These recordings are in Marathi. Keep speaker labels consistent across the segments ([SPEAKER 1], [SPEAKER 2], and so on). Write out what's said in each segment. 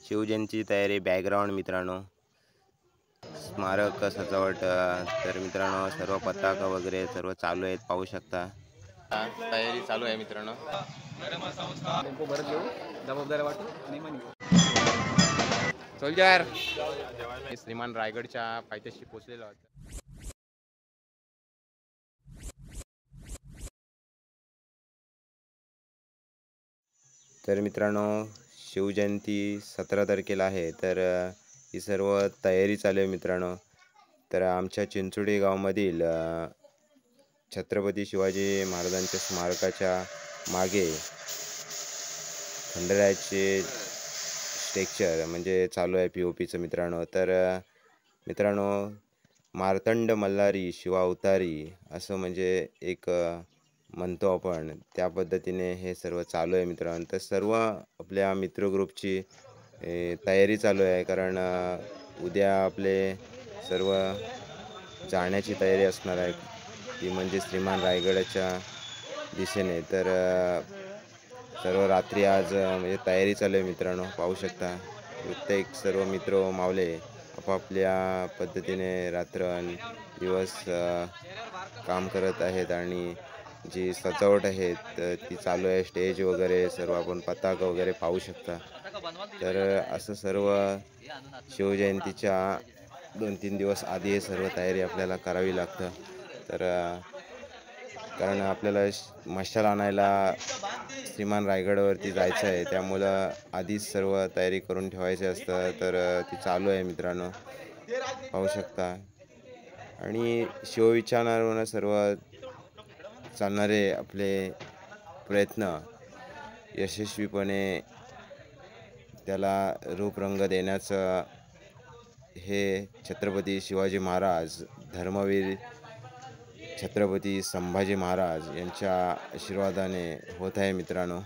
[SPEAKER 1] शिवजयंती तयारी बॅकग्राऊंड मित्रांनो, स्मारक सजावट तर मित्रांनो सर्व पताका वगैरे सर्व चालू आहेत, पाहू शकता। तयारी चालू आहे मित्रांनो। सोल्जर श्रीमान रायगडच्या पायथ्याशी पोहोचलेलो आहोत। तर मित्रांनो शिवजयंती 17 तारखेला आहे, तर ही सर्व तयारी चालू आहे मित्रांनो। तर आमच्या चिंचोडी गावामधील छत्रपती शिवाजी महाराजांच्या स्मारकाच्या मागे खंडरायाचे स्ट्रक्चर म्हणजे चालू आहे POPचं मित्रांनो। तर मित्रांनो मार्तंड मल्हारी शिवावतारी असं म्हणजे एक म्हणतो आपण, त्या पद्धतीने हे सर्व चालू आहे मित्रांनो। तर सर्व आपल्या मित्र ग्रुपची तयारी चालू आहे, कारण उद्या आपले सर्व जाण्याची तयारी असणार आहे, ती म्हणजे श्रीमान रायगडच्या दिशेने। तर सर्व रात्री आज म्हणजे तयारी चालू आहे मित्रांनो, पाहू शकता। प्रत्येक सर्व मित्र मावले आपापल्या पद्धतीने रात्र दिवस काम करत आहेत, आणि जी सजावट आहे ती चालू आहे, स्टेज वगैरे सर्व आपण पताका वगैरे पाहू शकता। तर असं सर्व शिवजयंतीच्या 2-3 दिवस आधी हे सर्व तयारी आपल्याला करावी लागतं। तर कारण आपल्याला मशाल आणायला श्रीमान रायगडवरती जायचं आहे, त्यामुळं आधीच सर्व तयारी करून ठेवायची असतं। तर ती चालू आहे मित्रांनो, पाहू शकता। आणि शिवविचारावर सर्व चालणारे आपले प्रयत्न यशस्वीपणे त्याला रूपरंग देण्याचं हे छत्रपती शिवाजी महाराज, धर्मवीर छत्रपती संभाजी महाराज यांच्या आशीर्वादाने होत आहे मित्रांनो।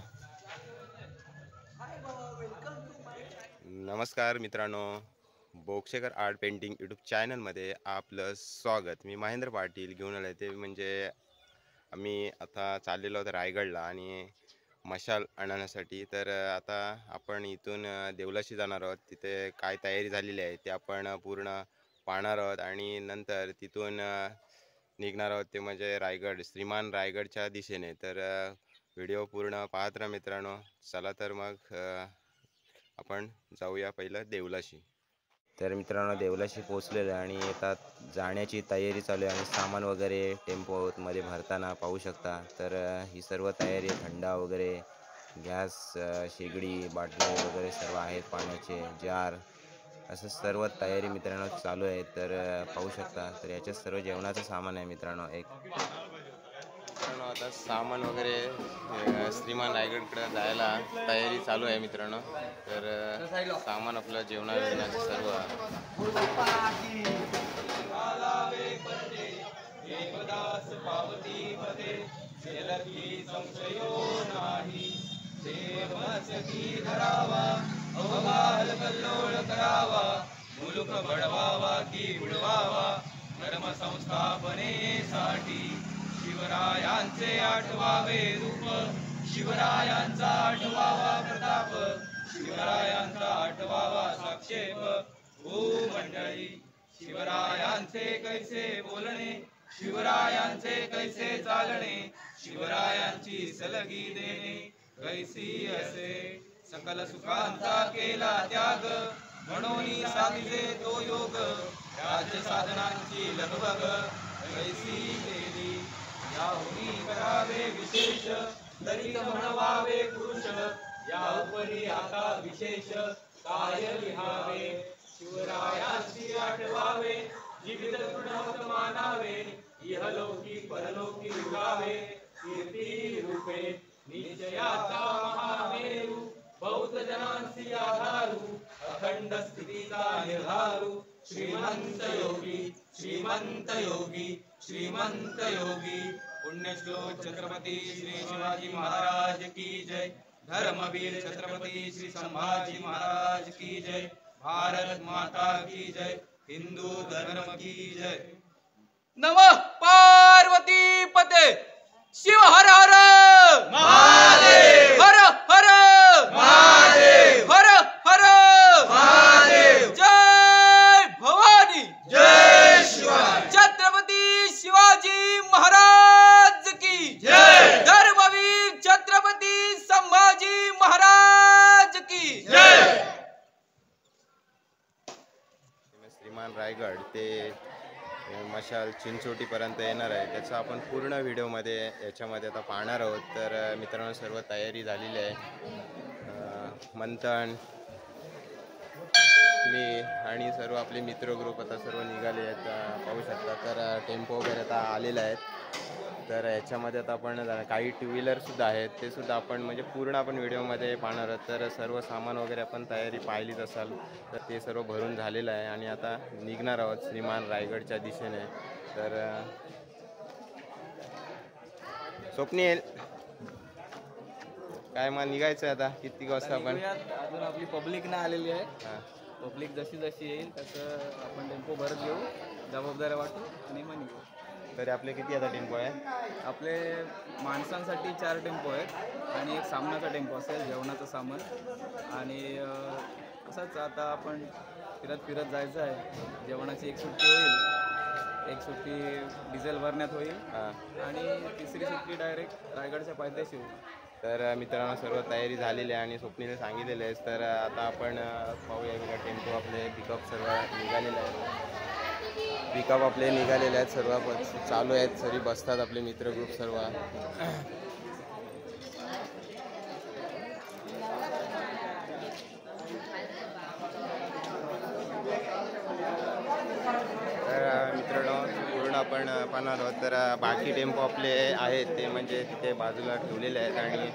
[SPEAKER 1] नमस्कार मित्रांनो, बोक्षेकर आर्ट पेंटिंग यूट्यूब चॅनलमध्ये आपलं स्वागत। मी महेंद्र पाटील घेऊन आलो, ते म्हणजे आम्ही आता चाललेलो आहोत रायगडला आणि मशाल आणण्यासाठी। तर आता आपण इथून देवलाशी जाणार आहोत, तिथे काय तयारी झालेली आहे ते आपण पूर्ण पाहणार आहोत, आणि नंतर तिथून निघणार आहोत, ते म्हणजे रायगड, श्रीमान रायगडच्या दिशेने। तर व्हिडिओ पूर्ण पाहत राहा मित्रांनो। चला तर मग आपण जाऊया पहिलं देवलाशी। तर मित्रांनो देवलाशी पोहोचलेलं आहे, आणि आता जाण्याची तयारी चालू आहे, आणि सामान वगैरे टेम्पोमध्ये भरताना पाहू शकता। तर ही सर्व तयारी, थंडा वगैरे, गॅस शेगडी, बाटली वगैरे सर्व आहेत, पाण्याचे जार, असं सर्व तयारी मित्रांनो चालू आहे। तर पाहू शकता। तर याच्यात सर्व जेवणाचं सामान आहे मित्रांनो। मित्रांनो आता सामान वगैरे श्रीमान रायगडकडे जायला तयारी चालू आहे मित्रांनो। तर सामान आपलं जेवणाचं सर्व मुलुक बळवावा की बुडवावा, धर्म संस्थापनेसाठी शिवरायांचे आठवावे रूप, शिवरायांचा आठवावा प्रताप, शिवरायांचा आठवावा साक्षेप। ओ मंडळी, शिवरायांचे कैसे बोलणे, शिवरायांचे कैसे चालणे, शिवरायांची सलगी देणे कैसी असे। सकल सुखांचा केला त्याग, म्हणून साधिले तो योग, राज्य साधनांची लगबग कैसी केली। याहुनी करावे विशेष, दलित म्हणवावे पुरुष, या उपरी आता विशेष काय लिहावे। शिवरायांची आठवावे, जीवित तृणवत मानावे, इहलोकी परलोकी उगावे, कीर्ती रूपे निश्चयाचा महामेरू, बौद्ध जनांसी आधारू, अखंड स्थितीचा निर्धारू, श्रीमंत योगी, श्रीमंत योगी, श्रीमंत योगी। पुण्यश्लोक छत्रपती श्री शिवाजी महाराज की जय, धर्मवीर छत्रपती श्री संभाजी महाराज की जय, भारत माता की जय, हिंदू धर्म की जय।
[SPEAKER 2] नमः पार्वती पते, शिव हर हर महादेव, हर हर महादेव, हर हर
[SPEAKER 1] श्रीमान रायगड ते मशाल चिंचोटीपर्यंत येणार आहे, त्याचा आपण पूर्ण व्हिडिओमध्ये याच्यामध्ये आता पाहणार आहोत. तर मित्रांनो, सर्व तयारी झालेली आहे. मंथन, मी आणि सर्व आपले मित्र ग्रुप आता सर्व निघाले आहेत. पाहू शकता. तर टेम्पो वगैरे आता आलेले आहेत. तर याच्यामध्ये आता आपण काही टू व्हीलरसुद्धा आहेत, ते सुद्धा आपण म्हणजे पूर्ण आपण व्हिडिओमध्ये पाहणार आहोत. तर सर्व सामान वगैरे आपण तयारी पाहिलीच असाल, तर ते सर्व भरून झालेलं आहे आणि आता निघणार आहोत श्रीमान रायगडच्या दिशेने. तर स्वप्नील, काय मग निघायचं आता किती वाजता आपण?
[SPEAKER 2] अजून आपली पब्लिक ना आलेली आहे.
[SPEAKER 1] हां,
[SPEAKER 2] पब्लिक जशी जशी येईल तसं आपण टेम्पो भरत घेऊ, जबाबदाऱ्या वाटू आणि मग निघू.
[SPEAKER 1] तरी आपले किती आता टेम्पो आहे?
[SPEAKER 2] आपले माणसांसाठी 4 टेम्पो आहेत आणि एक सामानाचा टेम्पो असेल, जेवणाचं सामान. आणि असंच आता आपण फिरत फिरत जायचं आहे. जेवणाची एक सुट्टी होईल, एक सुट्टी डिझेल भरण्यात होईल आणि तिसरी सुट्टी डायरेक्ट रायगडच्या पायथ्याशी होईल.
[SPEAKER 1] तर मित्रांनो, सर्व तयारी झालेली आहे आणि स्वप्नीने सांगितलेले आहे. तर आता आपण पाहूया बघा, टेम्पो आपले पिकअप सर्व निघालेले आहेत. पिकअप आपले निघालेले आहेत, सर्व चालू आहेत. सरी बसतात आपले मित्र ग्रुप सर्व. तर मित्रांनो, पूर्ण आपण पाहणार आहोत. तर बाकी टेम्पो आपले आहेत ते म्हणजे तिथे बाजूला ठेवलेले आहेत आणि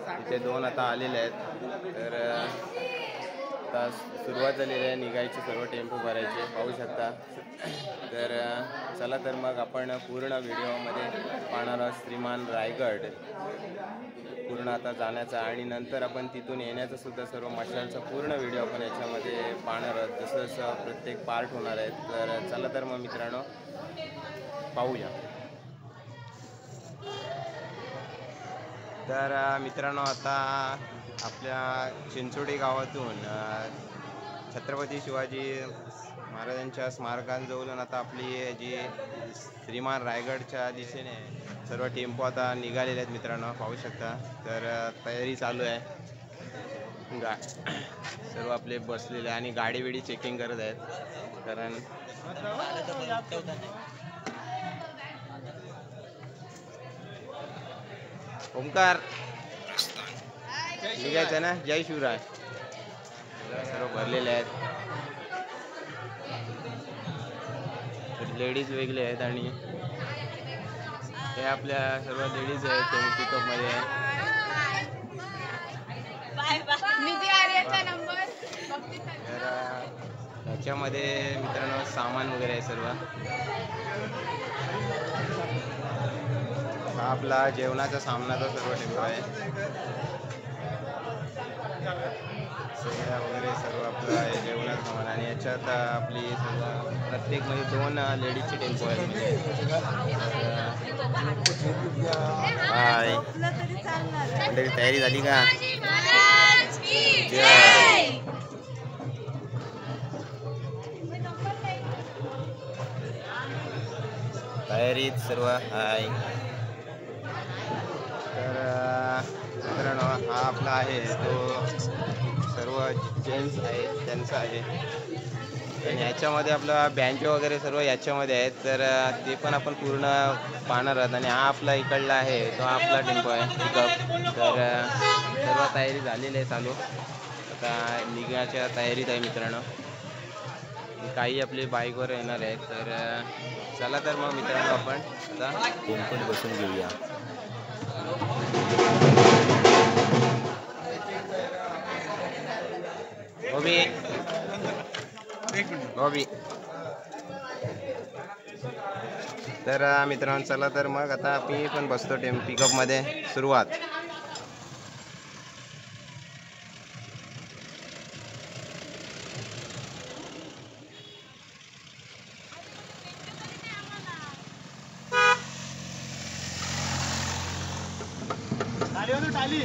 [SPEAKER 1] तिथे 2 आता आलेले आहेत. तर आता सुरुवात झालेली आहे निघायची, सर्व टेम्पो भरायचे, पाहू शकता. तर चला तर मग आपण पूर्ण व्हिडिओमध्ये पाहणार आहोत श्रीमान रायगड पूर्ण आता जाण्याचा आणि नंतर आपण तिथून येण्याचा सुद्धा सर्व मशालचा पूर्ण व्हिडिओ आपण याच्यामध्ये पाहणार आहोत. जसं जसं प्रत्येक पार्ट होणार आहेत. तर चला तर मग मित्रांनो, पाहूया. तर मित्रांनो, आता आपल्या चिंचोडी गावातून छत्रपती शिवाजी महाराजांच्या स्मारकांजवळून आता आपली जी श्रीमान रायगडच्या दिशेने सर्व टेम्पो आता निघालेले आहेत. मित्रांनो, पाहू शकता. तर तयारी चालू आहे. सर्व आपले बसलेले आणि गाडी बिडी चेकिंग करत आहेत. कारण ओमकार निघायचं ना, जय शिवराय. सर्व भरलेले आहेत. लेडीज वेगळे आहेत आणि हे आपल्या सर्व लेडीज आहेत ते पिकअपमध्ये आहे. तर ह्याच्यामध्ये मित्रांनो सामान वगैरे आहे सर्व. हा आपला जेवणाचा सामनाचा सर्व टेम्पो आहे. वगैरे सर्व आपलं आहे जेवणाचं सामान आणि याच्यात आपली सर्व प्रत्येक म्हणजे 2 लेडीजचे टेम्पो आहेत. म्हणजे तयारी झाली का? तयारीत सर्व आहे. तर मित्रांनो, हा आपला आहे तो सर्व जेंट्स आहेत त्यांचा आहे आणि ह्याच्यामध्ये आपला बँजो वगैरे सर्व याच्यामध्ये आहेत. तर ते पण आपण पूर्ण पाहणार आहोत. आणि हा आपला इकडला आहे तो आपला टेम्पो आहे पिकअप. तर सर्व तयारी झालेली आहे चालू. आता निघण्याच्या तयारीत आहे मित्रांनो. काही आपले बाईकवर येणार आहेत. तर चला तर मग मित्रांनो, आपण आता टेम्पोत बसून घेऊया. बॉबी. तर मित्रांनो, चला तर मग आता मी पण बसतो पिकअपमध्ये. सुरुवात. टाली.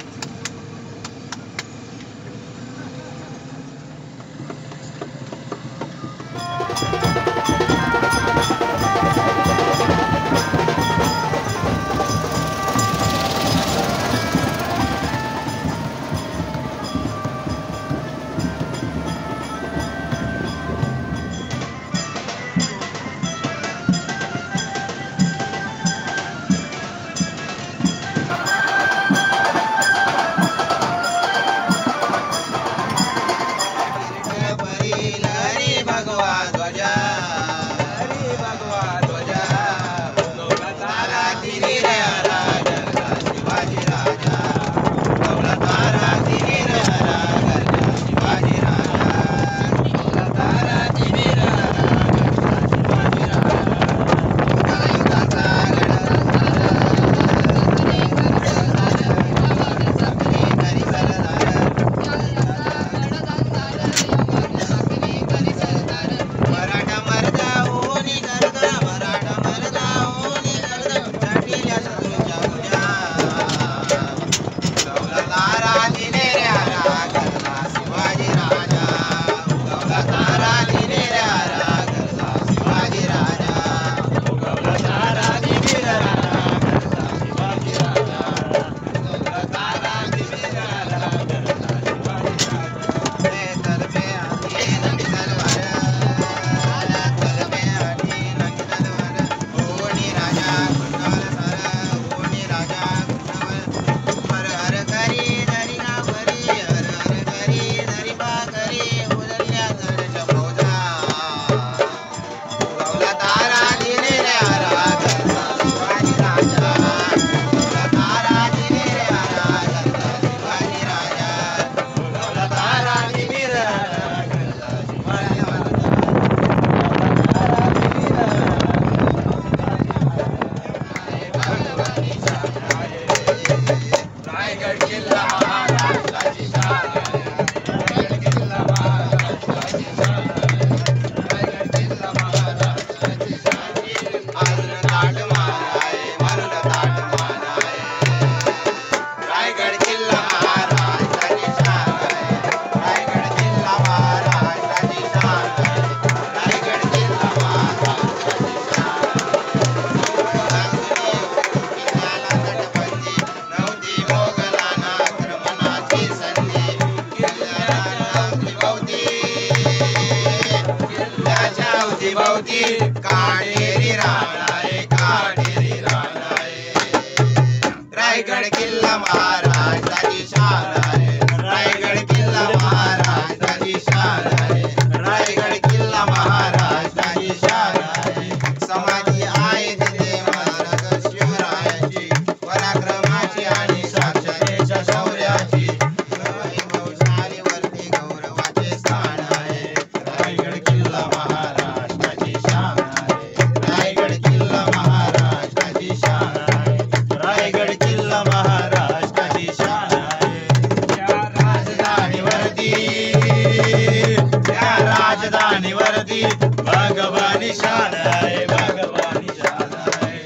[SPEAKER 3] होती काटेरी राणाए काटेरी राणाए रायगड किल्ला महाराष्ट्राची शान आहे रायगड किल्ला महाराष्ट्राची शान आहे रायगड किल्ला महाराष्ट्राची शान आहे समाधी आहे तिथे महाराज शिवरायाची पराक्रमाची आणि साक्षरतेच्या शौर्याची वैभवशालीवरती गौरवाचे स्थान आहे रायगड किल्ला महाराष्ट्राची शान आहे रायगड किल्ला महाराष्ट्राची शान आहे रायगड किल्ला महाराष्ट्राची शान आहे त्या राजधानीवरती भगवानी शान आहे भगवानी शान आहे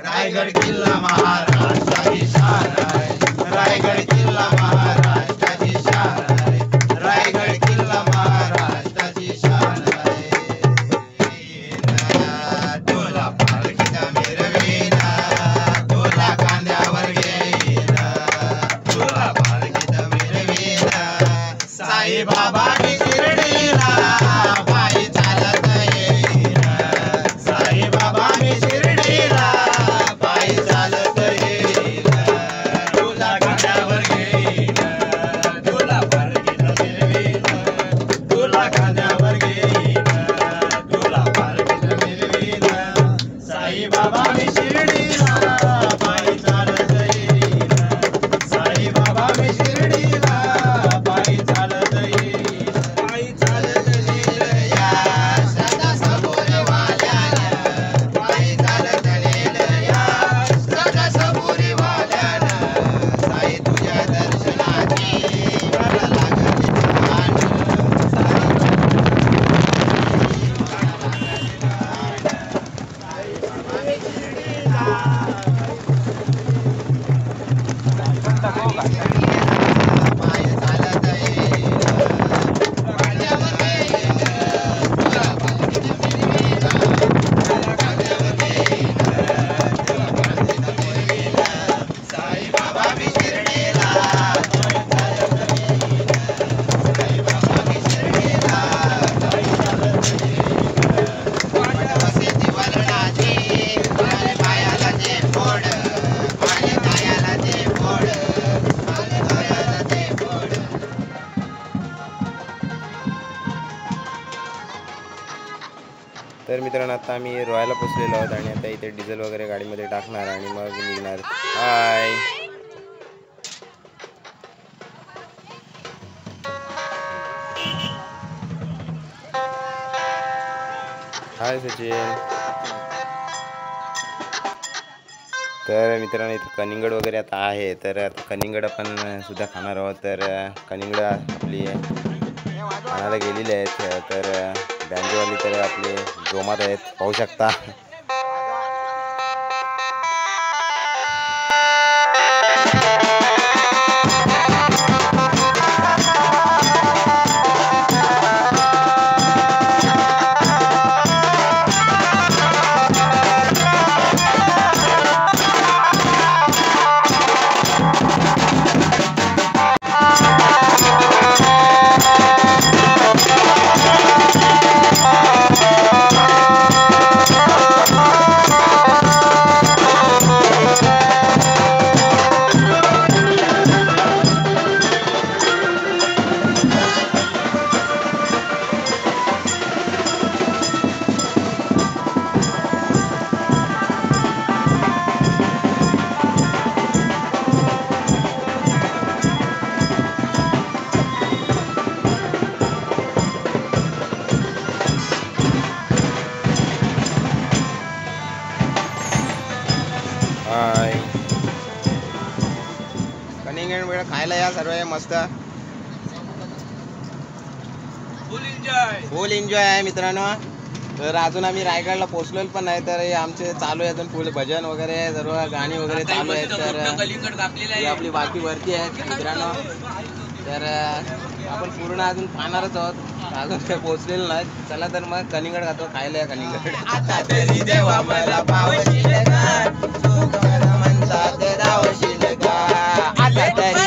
[SPEAKER 3] रायगड किल्ला महाराष्ट्राची शान आहे रायगड किल्ला महाराष्ट्राची शान आहे रायगड किल्ला महाराष्ट्राची शान आहे तुला पालखीचा मिरवीना तुला खांद्यावर घेईना तुला पालखीचा मिरवीना साईबाबा मी शिर्डीला पायी चालत येईना साईबाबा मी शिर्डीला पायी चालत येईना तुला खांद्यावर घेईना तुला पालखीचा मिरवीना तुला खांद्यावर घेईना तुला पालखीचा मिरवीना साईबाबा मी शिर्डीला पायी चालत येईना साईबाबा मी शिर्डीला पायी चालत येईना पायी चालत नेलया सदा सबुरीवाल्यानं पायी चालत नेलया सदा सबुरीवाल्यानं साई तुझ्या दर्शनाची मला लागली मान पायी चालत येईना खांद्यावर घेईना तुला पालखीचा मिरवीना तुला खांद्यावर घेईना तुला पालखीचा मिरवीना साईबाबा मी शिर्डीला पायी चालत येईना साईबाबा मी शिर्डीला पायी चालत येईना वसेती वरणाची माझ्या पायाला ते फोड माझ्या पायाला ते फोड माझ्या पायाला ते फोड
[SPEAKER 1] तर मित्रांनो आता आम्ही रोयाला पोचलेलो आहोत आणि आता इथे डिझेल वगैरे गाडीमध्ये टाकणार आणि मग निघणार. हाय हाय सचिन. तर मित्रांनो इथे कलिंगड वगैरे आता आहे तर आता कलिंगड आपण सुद्धा खाणार आहोत. तर कलिंगड आपली खाण्याला गेलेली आहेत. तर बँजोवाली तर आपले जोमात आहेत पाहू शकता. हाय कलिंगड वेळ खायला या सर्व मस्त फुल एन्जॉय आहे मित्रांनो. तर अजून आम्ही रायगडला पोहोचलेलो पण नाही. तर हे आमचे चालू आहे अजून फुल भजन वगैरे सर्व गाणी वगैरे चालू आहेत. तर आपली बाकी वरती आहेत मित्रांनो. तर आपण पूर्ण अजून पाहणारच आहोत अजून काही पोहोचलेलं नाही. चला तर मग कलिंगड खातो खायला या कलिंगड.
[SPEAKER 3] आता तरी देवा मला पावशील का तू खरं म्हणतात रावशील का. आता तरी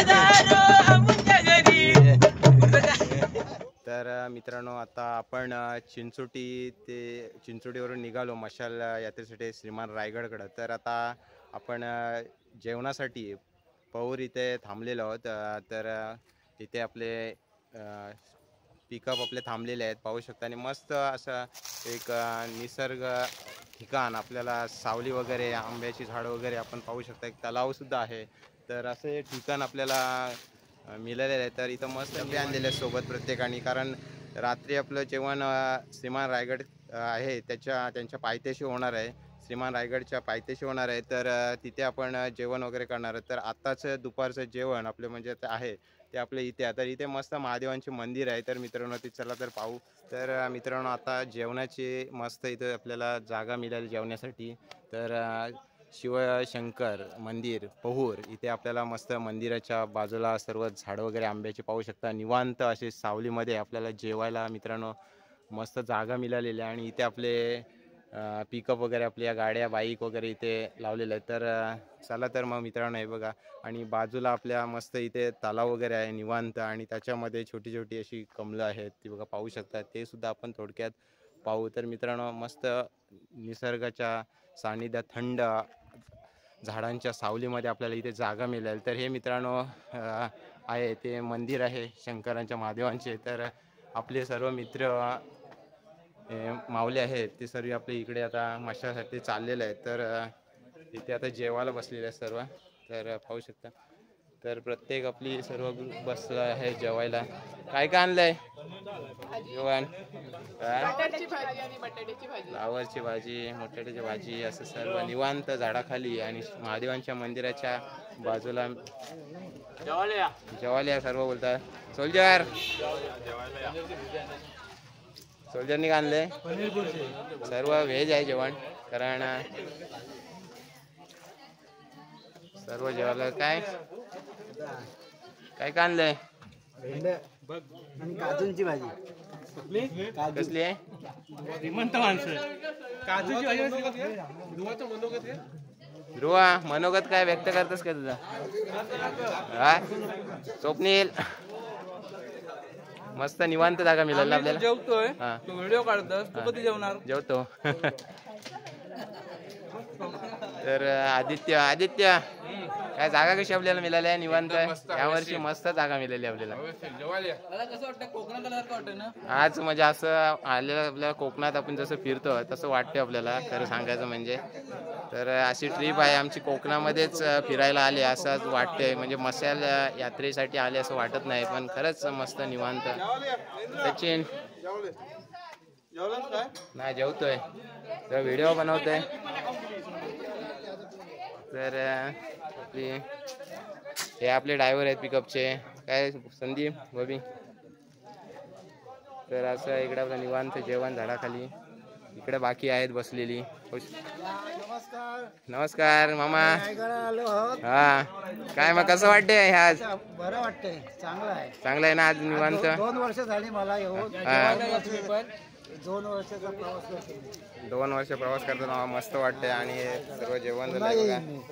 [SPEAKER 1] तर मित्रांनो आता आपण चिंचोटीवरून निघालो मशाल यात्रेसाठी श्रीमान रायगडकडं. तर आता आपण जेवणासाठी पौर इथे थांबलेलो आहोत. तर इथे आपले पिकअप आपले थांबलेले आहेत पाहू शकता. आणि मस्त असं एक निसर्ग ठिकाण, आपल्याला सावली वगैरे, आंब्याची झाडं वगैरे आपण पाहू शकता. एक तलावसुद्धा आहे. तर असे ठिकाण आपल्याला मिळालेलं आहे. तर इथं मस्त डबे आणलेले आहेत सोबत प्रत्येकाने, कारण रात्री आपलं जेवण श्रीमान रायगड आहे त्यांच्या पायथ्याशी होणार आहे. श्रीमान रायगडच्या पायथ्याशी होणार आहे. तर तिथे आपण जेवण वगैरे करणार आहे. तर आत्ताच दुपारचं जेवण आपलं म्हणजे आहे ते आपलं इथे आहे. तर इथे मस्त महादेवांचे मंदिर आहे. तर मित्रांनो ते चला तर पाहू. तर मित्रांनो आता जेवणाची मस्त इथं आपल्याला जागा मिळाली जेवण्यासाठी. तर शिवशंकर मंदिर पहूर इथे आपल्याला मस्त मंदिराच्या बाजूला सर्व झाडं वगैरे आंब्याची पाहू शकता. निवांत असे सावलीमध्ये आपल्याला जेवायला मित्रांनो मस्त जागा मिळालेली आहे. आणि इथे आपले पिकअप वगैरे आपल्या गाड्या बाईक वगैरे इथे लावलेल्या आहेत. तर चला तर मग मित्रांनो हे बघा. आणि बाजूला आपल्या मस्त इथे तलाव वगैरे आहे निवांत, आणि त्याच्यामध्ये छोटी छोटी अशी कमलं आहेत ती बघा पाहू शकता. ते सुद्धा आपण थोडक्यात पाहू. तर मित्रांनो मस्त निसर्गाच्या सानिध्यात थंड झाडांच्या सावलीमध्ये आपल्याला इथे जागा मिळेल. तर हे मित्रांनो आहे ते मंदिर आहे शंकरांच्या महादेवांचे. तर आपले सर्व मित्र माऊली आहेत ते सर्व आपले इकडे आता मशासाठी चाललेले आहेत. तर इथे आता जेवायला बसलेले आहेत सर्व. तर पाहू शकता. तर प्रत्येक आपली सर्व ग्रुप बसला आहे जेवायला. काय काय आणलंय जेवण? फ्लावरची भाजी, बटाट्याची भाजी, असं सर्व निवांत झाडाखाली आणि महादेवांच्या मंदिराच्या बाजूला जेवायला सर्व बोलतात. सोल्जरनी का आणले? सर्व व्हेज आहे जेवण, कारण सर्व जेवायला काय काय का आणलंय?
[SPEAKER 4] काजूंची भाजी
[SPEAKER 1] कसली आहे?
[SPEAKER 4] श्रीमंत माणसं काजूची भाजी
[SPEAKER 1] ध्रुवा मनोगत काय व्यक्त करतस का तुझा? हा स्वप्नील मस्त निवांत जागा मिळाली आपल्याला.
[SPEAKER 2] जेवतोय तू व्हिडिओ काढतोस, तू कधी जेवणार?
[SPEAKER 1] जेवतो. तर आदित्य काय जागा कशी आपल्याला मिळाली आहे? निवांत यावर्षी मस्त जागा मिळाली आपल्याला.
[SPEAKER 2] कसं वाटतं? कोकणात आल्यासारखं वाटतंय ना
[SPEAKER 1] आज म्हणजे असं आलेलं आपल्याला कोकणात आपण जसं फिरतो तसं वाटतं आपल्याला खरं सांगायचं म्हणजे. तर अशी ट्रिप आहे आमची, कोकणामध्येच फिरायला आले असं वाटतंय. म्हणजे मशाल यात्रेसाठी आले असं वाटत नाही, पण खरंच मस्त निवांत. सचिन नाही जेवतोय, तर व्हिडिओ बनवतोय. तर आपली हे आपले ड्रायव्हर आहेत पिकअपचे, काय संदीप बबी. तर असं इकडे आपलं निवांत जेवण झाडाखाली. इकडे बाकी आहेत बसलेली. नमस्कार मामा. हा काय मग कसं वाटतंय आज?
[SPEAKER 4] बरं वाटतंय, चांगलं आहे.
[SPEAKER 1] चांगलं आहे ना आज निवांत?
[SPEAKER 4] 2 वर्ष झाली मला येऊन. 2 वर्षाचा प्रवास करतो.
[SPEAKER 1] 2 वर्ष प्रवास करताना मस्त वाटतंय. आणि सर्व जेवण झालं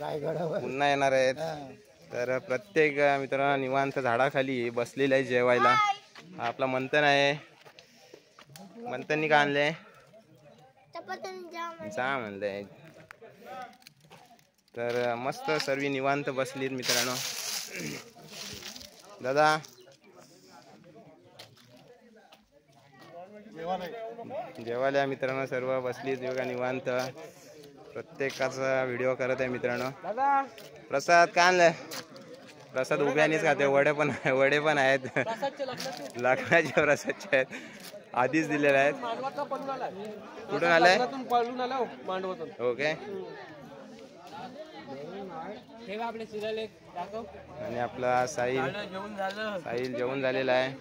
[SPEAKER 4] रायगडावर
[SPEAKER 1] पुन्हा येणार आहेत. तर प्रत्येक मित्रांनो निवांत झाडाखाली बसलेला आहे जेवायला. आपला मंथन आहे. मंथननी का आणले? जा म्हणलंय. तर मस्त सर्व निवांत बसलीत मित्रांनो. दादा जेवायला मित्रांनो सर्व बसलीत बघा निवांत. प्रत्येकाचा व्हिडिओ करत आहे मित्रांनो. प्रसाद का आणलंय? प्रसाद उभ्यानीच खाते. वडे पण आहेत, लग्नाचे प्रसादचे आहेत, आधीच दिलेले आहेत. कुठून आलाय? ओके. आणि आपला साहिल जेवण झालेला आहे.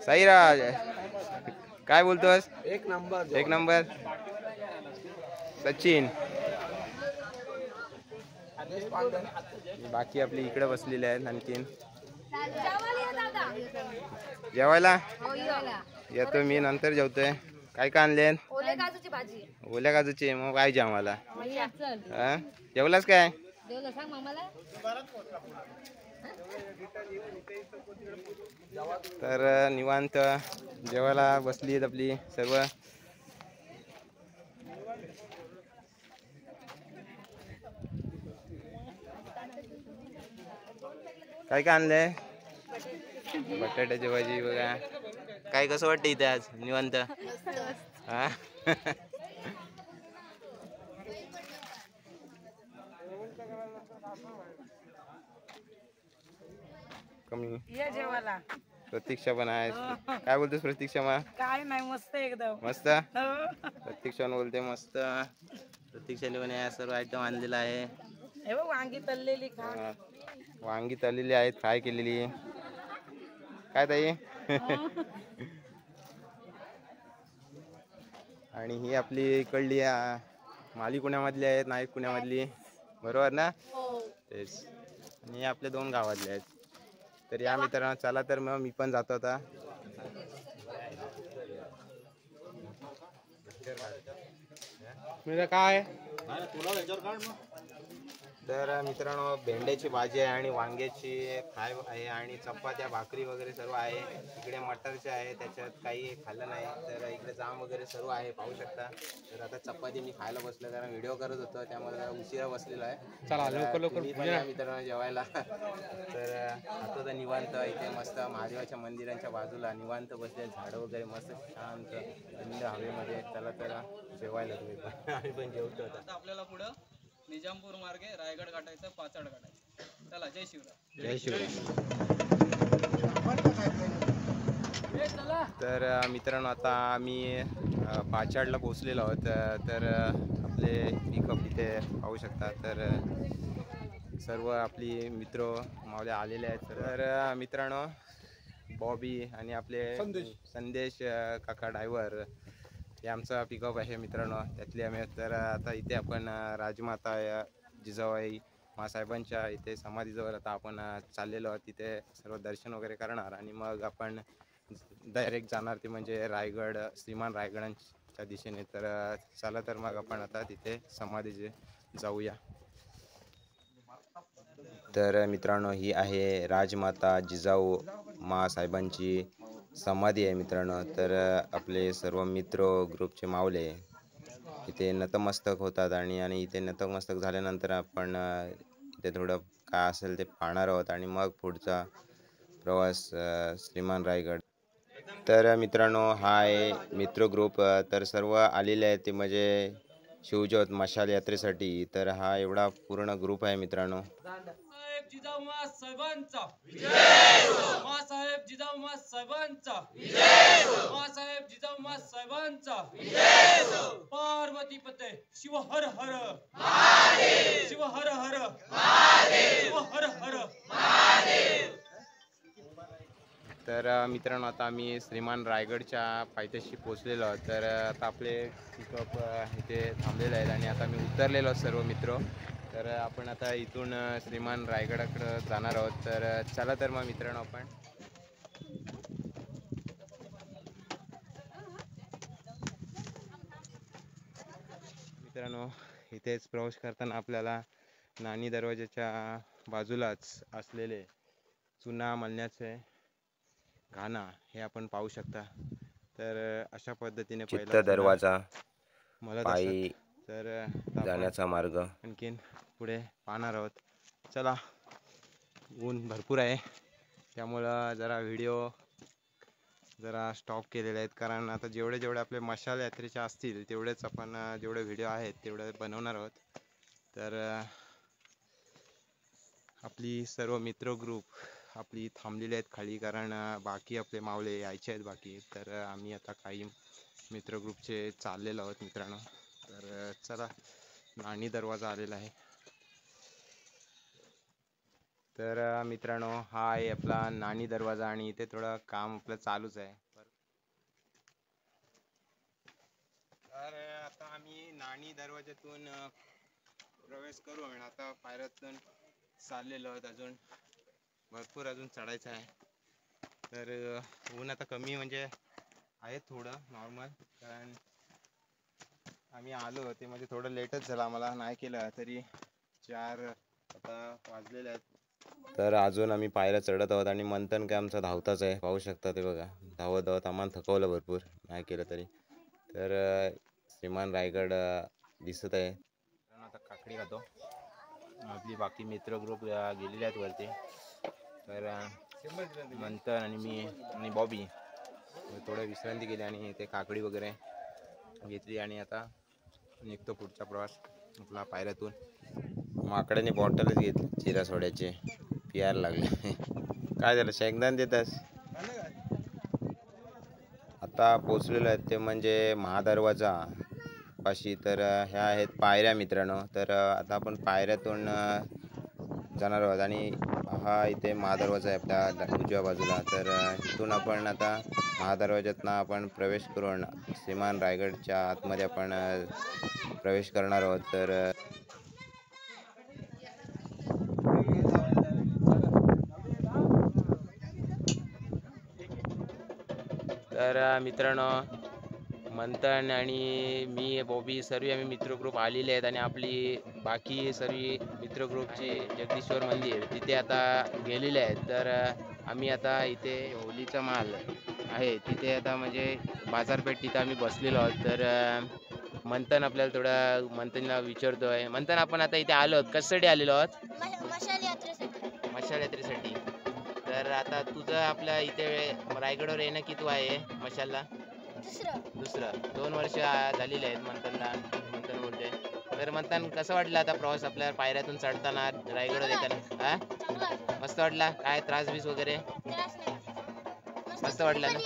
[SPEAKER 1] साईराज काय बोलतोस?
[SPEAKER 4] एक
[SPEAKER 1] नंबर. सचिन बाकी आपली इकडे बसलेले आहेत. आणखीन जेवायला येतो मी, नंतर जेवतोय. काय का आणले? ओल्या काजूची. मग पाहिजे आम्हाला. जेवलास काय? तर निवांत जेवायला बसली आहेत आपली सर्व. काय काय आणलंय? बटाट्याची भाजी बघा. काय कसं वाटतं इथे आज निवांत? हा कमी
[SPEAKER 4] ये जेवायला.
[SPEAKER 1] प्रतीक्षा पण आहे. काय बोलतोस प्रतीक्षा? मा
[SPEAKER 4] काय नाही, मस्त एकदम
[SPEAKER 1] मस्त. प्रतीक्षा बोलते मस्त. प्रतीक्षाने पण या सर्व आयटम आणलेला आहे.
[SPEAKER 4] हे बघ वांगी तळलेली खा.
[SPEAKER 1] वांगी तळलेली आहेत, फ्राय केलेली. काय ताई? आणि ही आपली इकडली माली पुण्यामधली आहेत, नाईक पुण्यामधली, बरोबर ना? तेच. आणि हे आपल्या 2 गावातले आहेत. तर या मित्रांनो चला तर मग मी पण जातो आता. काय तर मित्रांनो भेंड्याची भाजी आहे आणि वांग्याची फ्राय आहे आणि चपात्या भाकरी वगैरे सर्व आहे. इकडे मटरचे आहे, त्याच्यात काही खाल्लं नाही. तर इकडे जाम वगैरे सर्व आहे, पाहू शकता. तर आता चपाती मी खायला बसलो कारण व्हिडिओ करत होतो, त्यामुळे जरा उशिरा बसलेला आहे. चला लवकर मित्रांनो जेवायला. तर आता तर निवांत इथे मस्त महादेवाच्या मंदिरांच्या बाजूला निवांत बसले, झाडं वगैरे मस्त शांत थंड हवेमध्ये. चला तर जेवायला तुम्ही पण आम्ही पण जेवतो आता.
[SPEAKER 2] आपल्याला पुढं निजामपूर मार्गे रायगड गाठायचं, पाचाड गाठायचं. चला, जय शिवराय.
[SPEAKER 1] जय शिवराय. तर मित्रांनो आता आम्ही पाचाडला पोहोचलेलो आहोत. तर आपले पिकअप इथे पाहू शकता. तर सर्व आपली मित्र मावले आलेले आहेत. तर मित्रांनो बॉबी आणि आपले संदेश काका ड्रायव्हर हे आमचा पिकअप आहे मित्रांनो, त्यातले आम्ही. तर आता इथे आपण राजमाता जिजाबाई मासाहेबांच्या इथे समाधीजवळ आता आपण चाललेलो आहोत. तिथे सर्व दर्शन वगैरे करणार आणि मग आपण डायरेक्ट जाणार ते म्हणजे रायगड, श्रीमान रायगडांच्या दिशेने. तर चला तर मग आपण आता तिथे समाधीचे जाऊया. तर मित्रांनो ही आहे राजमाता जिजाऊ मासाहेबांची समाधी आहे मित्रांनो. तर आपले सर्व मित्र ग्रुपचे मावले इथे नतमस्तक होतात आणि इथे नतमस्तक झाल्यानंतर आपण इथे थोडं काय असेल ते पाहणार आहोत आणि मग पुढचा प्रवास श्रीमान रायगड. तर मित्रांनो हा आहे मित्र ग्रुप. तर सर्व आलेले आहेत ते म्हणजे शिवज्योत मशाल यात्रेसाठी. तर हा एवढा पूर्ण ग्रुप आहे मित्रांनो.
[SPEAKER 2] जिजाऊ मासाहेबांचा विजय हो. मासाहेब जिजाऊ मासाहेबांचा विजय हो. मासाहेब जिजाऊ मासाहेबांचा विजय हो. पार्वती पते शिव हर हर महादेव. शिव हर हर महादेव. शिव हर हर महादेव.
[SPEAKER 1] तर मित्रांनो आता आम्ही श्रीमान रायगडच्या पायथ्याशी पोहोचलेलो आहोत. तर आता आपले पिकअप इथे थांबलेले आहेत आणि आता मी उतरलेलो आहोत सर्व मित्र. तर आपण आता इथून श्रीमान रायगडाकडं जाणार आहोत. तर चला तर मग मित्रांनो आपण मित्रांनो इथेच प्रवास करताना आपल्याला नाणी दरवाजाच्या बाजूलाच असलेले चुना मलण्याचे घाणा हे आपण पाहू शकता. तर अशा पद्धतीने पहिला दरवाजा मला पायी तर जाण्याचा मार्ग आणखीन पुढे पाहणार आहोत. चला ऊन भरपूर आहे त्यामुळं जरा व्हिडिओ जरा स्टॉप केलेले आहेत कारण आता जेवढे आपले मशाल यात्रेचे असतील तेवढेच आपण जेवढे व्हिडिओ आहेत तेवढे बनवणार आहोत. तर आपली सर्व मित्र ग्रुप आपली थांबलेली आहेत खाली कारण बाकी आपले मावले यायचे आहेत बाकी. तर आम्ही आता काही मित्र ग्रुपचे चाललेलो आहोत मित्रांनो. तर चला नाणी दरवाजा आलेला आहे. तर मित्रांनो हा आहे आपला नाणी दरवाजा आणि इथे थोडं काम आपलं चालूच आहे. तर आता आम्ही नाणी दरवाजातून प्रवेश करू आणि आता पायऱ्यातून चाललेलो आहोत. अजून भरपूर अजून चढायचं आहे. तर ऊन आता कमी म्हणजे आहे थोडं नॉर्मल कारण आम्ही आलो ते म्हणजे थोडं लेटच झालं आम्हाला नाही केलं तरी 4 आता वाजलेले आहेत. तर अजून आम्ही पायऱ्या चढत आहोत आणि मंथन काय आमचा धावताच आहे, पाहू शकता ते बघा. धावत धावत आम्हाला थकवलं भरपूर, नाही केलं तरी. तर श्रीमान रायगड दिसत आहे. आता काकडी खातो. आपली बाकी मित्र ग्रुप गेलेले आहेत वरती. तर मंथन आणि मी आणि बॉबी थोडं विश्रांती केली आणि ते काकडी वगैरे घेतली आणि आता निघतो पुढचा प्रवास आपला पायऱ्यातून. माकडाने बॉटलच घेतली चिरा सोड्याचे, पियायला लागले. काय झालं, शेंगदाण देतास? आता पोचलेलो आहेत ते म्हणजे महादरवाजा पाशी. तर ह्या आहेत पायऱ्या मित्रांनो. तर आता आपण पायऱ्यातून जाणार आहोत आणि हा इथे महादरवाजा आहे आपल्या उजव्या बाजूला. तर इथून आपण आता महादरवाज्यातनं आपण प्रवेश करून श्रीमान रायगडच्या आतमध्ये आपण प्रवेश करणार आहोत. तर मित्रांनो, मंथन आणि मी बॉबी सर्व आम्ही मित्र ग्रुप आलेले आहेत आणि आपली बाकी सर्व मित्र ग्रुपचे जगदीश्वर मंदिर तिथे आता गेलेले आहेत. तर आम्ही आता इथे होलीचा माल आहे तिथे आता म्हणजे बाजारपेठ तिथं आम्ही बसलेलो आहोत. तर मंथन आपल्याला थोडा मंथनला विचारतोय. मंथन, आपण आता इथे आलो आहोत, कशासाठी आलेलो आहोत? मशाल यात्रेसाठी. तर आता तुझं आपल्या इथे रायगडवर येणं किती आहे मशालला? दुसरं 2 वर्ष झालेली आहेत मंथन बोलते. तर मंथन, कसं वाटलं आता प्रवास आपल्या पायऱ्यातून चढताना रायगडवर येताना? हा, मस्त वाटला? काय त्रास बीस वगैरे? मस्त वाटलं ना?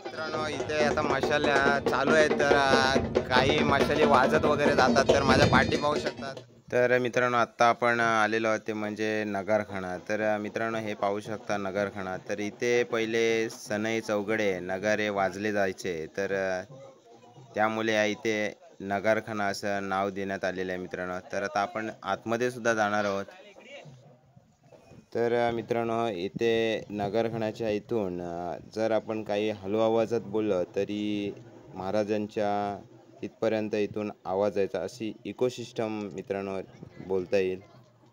[SPEAKER 1] मित्रांनो, इथे आता मशाल्या चालू आहेत. तर काही मशाली वाजत वगैरे जातात. तर माझ्या पाठी पाहू शकतात. तर मित्रांनो, आत्ता आपण आलेलो आहोत ते म्हणजे नगारखाना. तर मित्रांनो, हे पाहू शकता नगारखाना. तर इथे पहिले सनई चौघडे नगारे वाजले जायचे. तर त्यामुळे इथे नगारखाना असं नाव देण्यात आलेलं आहे मित्रांनो. तर आता आपण आतमध्ये सुद्धा जाणार आहोत. तर मित्रांनो, इथे नगारखान्याच्या इथून जर आपण काही हळू आवाजात बोललं तरी महाराजांच्या इथपर्यंत इथून आवाज यायचा, अशी इकोसिस्टम मित्रांनो बोलता येईल.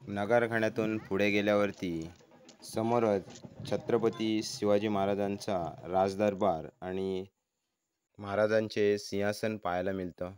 [SPEAKER 1] नगारखान्यातून पुढे गेल्यावरती समोरच छत्रपती शिवाजी महाराजांचा राजदरबार आणि महाराजांचे सिंहासन पाहायला मिळतं.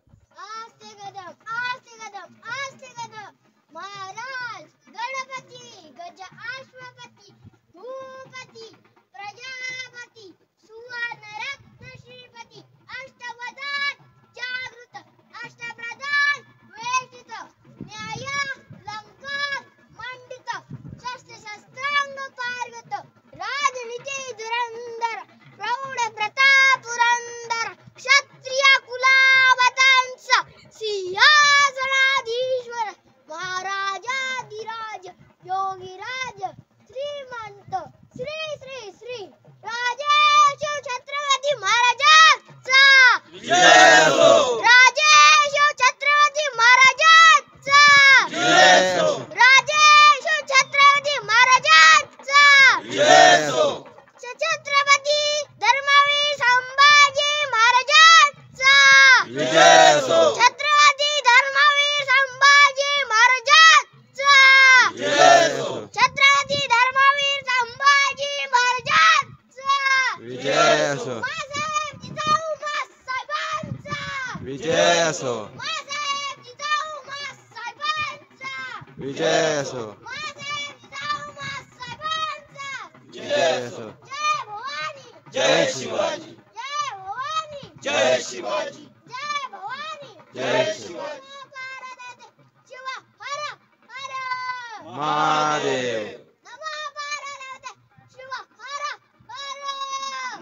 [SPEAKER 3] विजय असो. जय शिवाजी. जय शिवाजी. जय शिवाजी. महादेव.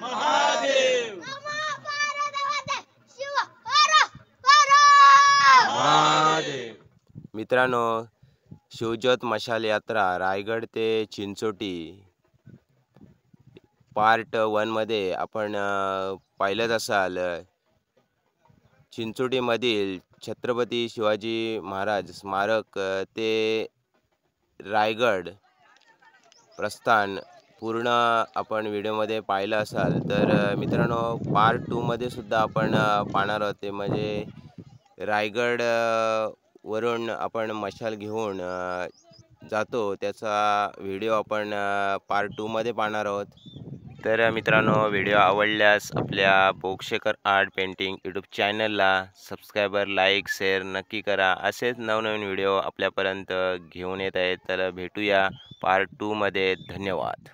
[SPEAKER 3] महादेव. महादेव.
[SPEAKER 1] मित्रांनो, शिवज्योत मशाल यात्रा रायगड ते चिंचोटी पार्ट 1मध्ये आपण पाहिलंच असाल. चिंचोटीमधील छत्रपती शिवाजी महाराज स्मारक ते रायगड प्रस्थान पूर्ण आपण व्हिडिओमध्ये पाहिलं असाल. तर मित्रांनो, पार्ट 2मध्ये सुद्धा आपण पाहणार आहोत. ते म्हणजे रायगड वरून आपण मशाल घेऊन जातो त्याचा व्हिडिओ आपण पार्ट 2 मध्ये पाहणार आहोत. तर मित्रांनो, व्हिडिओ आवडल्यास आपल्या बोक्षेकर आर्ट पेंटिंग यूट्यूब चॅनलला सबस्क्रायबर, लाईक, शेअर नक्की करा. असेच नवनवीन व्हिडिओ आपल्यापर्यंत घेऊन येत आहेत. तर भेटूया पार्ट 2 मध्ये. धन्यवाद.